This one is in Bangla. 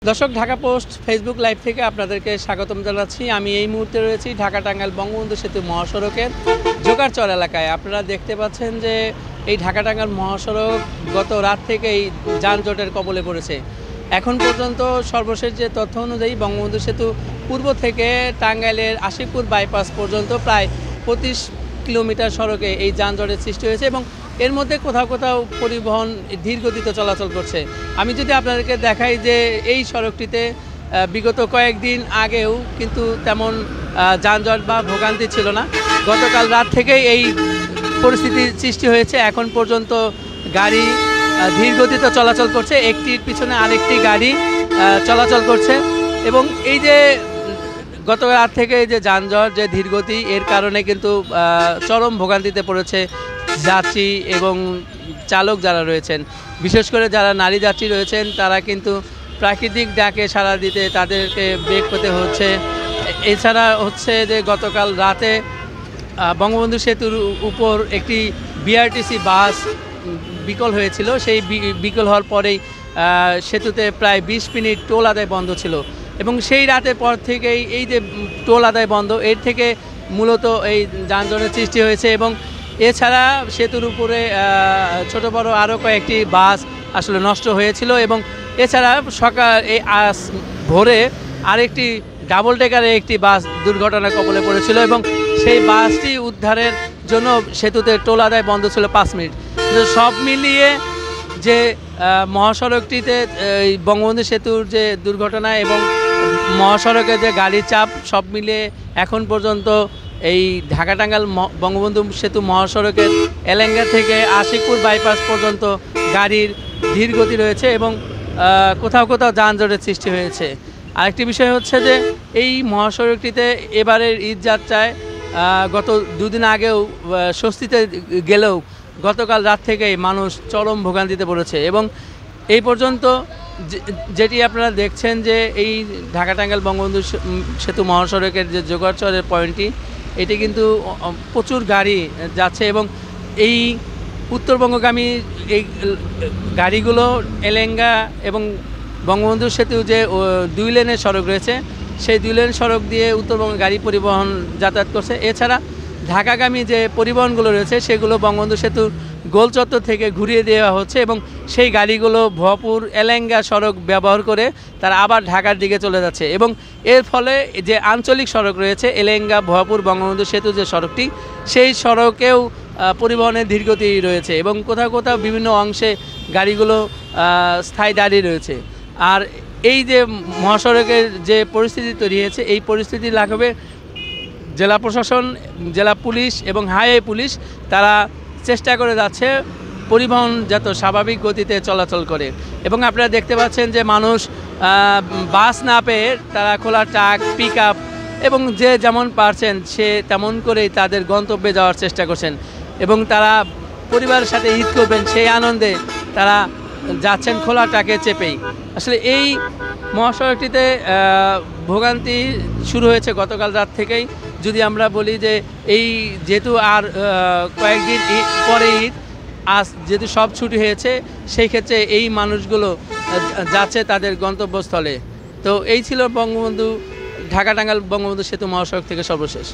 দর্শক, ঢাকা পোস্ট ফেসবুক লাইভ থেকে আপনাদেরকে স্বাগতম জানাচ্ছি। আমি এই মুহূর্তে রয়েছি ঢাকা টাঙ্গাইল বঙ্গবন্ধু সেতু মহাসড়কের জোকারচর এলাকায়। আপনারা দেখতে পাচ্ছেন যে এই ঢাকা টাঙ্গাইল মহাসড়ক গত রাত থেকেই যানজটের কবলে পড়েছে। এখন পর্যন্ত সর্বশেষ যে তথ্য অনুযায়ী বঙ্গবন্ধু সেতু পূর্ব থেকে টাঙ্গাইলের আশিকপুর বাইপাস পর্যন্ত প্রায় 25 কিলোমিটার সড়কে এই যানজটের সৃষ্টি হয়েছে এবং এর মধ্যে কোথাও কোথাও পরিবহন ধীরগতিতে চলাচল করছে। আমি যদি আপনাদেরকে দেখাই যে এই সড়কটিতে বিগত কয়েকদিন আগেও কিন্তু তেমন যানজট বা ভোগান্তি ছিল না। গতকাল রাত থেকেই এই পরিস্থিতির সৃষ্টি হয়েছে। এখন পর্যন্ত গাড়ি ধীরগতিতে চলাচল করছে, একটির পিছনে আরেকটি গাড়ি চলাচল করছে এবং এই যে গত রাত থেকে এই যে যানজট, যে ধীরগতি, এর কারণে কিন্তু চরম ভোগান্তিতে পড়েছে যাত্রী এবং চালক যারা রয়েছেন। বিশেষ করে যারা নারী যাত্রী রয়েছেন তারা কিন্তু প্রাকৃতিক ডাকে সাড়া দিতে তাদেরকে ব্রেক পেতে হচ্ছে। এছাড়া হচ্ছে যে গতকাল রাতে বঙ্গবন্ধু সেতুর উপর একটি বিআরটিসি বাস বিকল হয়েছিল। সেই বিকল হওয়ার পরেই সেতুতে প্রায় 20 মিনিট টোল আদায় বন্ধ ছিল এবং সেই রাতের পর থেকেই এই যে টোল আদায় বন্ধ, এর থেকে মূলত এই যানজটের সৃষ্টি হয়েছে। এবং এছাড়া সেতুর উপরে ছোট বড় আরও কয়েকটি বাস আসলে নষ্ট হয়েছিল এবং এছাড়া এই ভোরে আরেকটি ডাবল ডেকারে একটি বাস দুর্ঘটনার কবলে পড়েছিল এবং সেই বাসটি উদ্ধারের জন্য সেতুতে টোল আদায় বন্ধ ছিল 5 মিনিট। সব মিলিয়ে যে মহাসড়কটিতে বঙ্গবন্ধু সেতুর যে দুর্ঘটনা এবং মহাসড়কে যে গাড়ির চাপ, সব মিলিয়ে এখন পর্যন্ত এই ঢাকা টাঙ্গাইল বঙ্গবন্ধু সেতু মহাসড়কের এলেঙ্গা থেকে আশিকপুর বাইপাস পর্যন্ত গাড়ির ধীর গতি রয়েছে এবং কোথাও কোথাও যানজটের সৃষ্টি হয়েছে। আরেকটি বিষয় হচ্ছে যে এই মহাসড়কটিতে এবারের ঈদ যাত্রায় গত দুদিন আগেও স্বস্তিতে গেলেও গতকাল রাত থেকেই মানুষ চরম ভোগান্তিতে পড়েছে এবং এই পর্যন্ত যেটি আপনারা দেখছেন যে এই ঢাকা টাঙ্গাইল বঙ্গবন্ধু সেতু মহাসড়কের যে জোগাড়চরের পয়েন্টটি, এটি কিন্তু প্রচুর গাড়ি যাচ্ছে এবং এই উত্তরবঙ্গগামী এই গাড়িগুলো এলেঙ্গা এবং বঙ্গবন্ধু সেতু যে 2 লেনের সড়ক রয়েছে, সেই 2 লেন সড়ক দিয়ে উত্তরবঙ্গ গাড়ি পরিবহন যাতায়াত করছে। এছাড়া ঢাকাগামী যে পরিবহনগুলো রয়েছে সেগুলো বঙ্গবন্ধু সেতুর গোল চত্বর থেকে ঘুরিয়ে দেওয়া হচ্ছে এবং সেই গাড়িগুলো ভুয়াপুর এলেঙ্গা সড়ক ব্যবহার করে তারা আবার ঢাকার দিকে চলে যাচ্ছে এবং এর ফলে যে আঞ্চলিক সড়ক রয়েছে এলেঙ্গা ভুয়াপুর বঙ্গবন্ধু সেতু যে সড়কটি, সেই সড়কেও পরিবহনের ধীরগতি রয়েছে এবং কোথাও কোথাও বিভিন্ন অংশে গাড়িগুলো স্থায়ী দাঁড়িয়ে রয়েছে। আর এই যে মহাসড়কের যে পরিস্থিতি তৈরি হয়েছে, এই পরিস্থিতি লাঘবে জেলা প্রশাসন, জেলা পুলিশ এবং হাইওয়ে পুলিশ তারা চেষ্টা করে যাচ্ছে পরিবহন যাতে স্বাভাবিক গতিতে চলাচল করে। এবং আপনারা দেখতে পাচ্ছেন যে মানুষ বাস না পেয়ে তারা খোলা ট্রাক, পিক আপ এবং যে যেমন পারছেন সে তেমন করেই তাদের গন্তব্যে যাওয়ার চেষ্টা করছেন এবং তারা পরিবারের সাথে ঈদ করবেন সেই আনন্দে তারা যাচ্ছেন খোলা ট্রাকে চেপেই। আসলে এই মহাসড়কটিতে ভোগান্তি শুরু হয়েছে গতকাল রাত থেকেই। যদি আমরা বলি যে এই যেহেতু আর কয়েকদিন পরে ঈদ, আজ যেহেতু সব ছুটি হয়েছে, সেই ক্ষেত্রে এই মানুষগুলো যাচ্ছে তাদের গন্তব্যস্থলে। তো এই ছিল ঢাকা টাঙ্গাইল বঙ্গবন্ধু সেতু মহাসড়ক থেকে সর্বশেষ।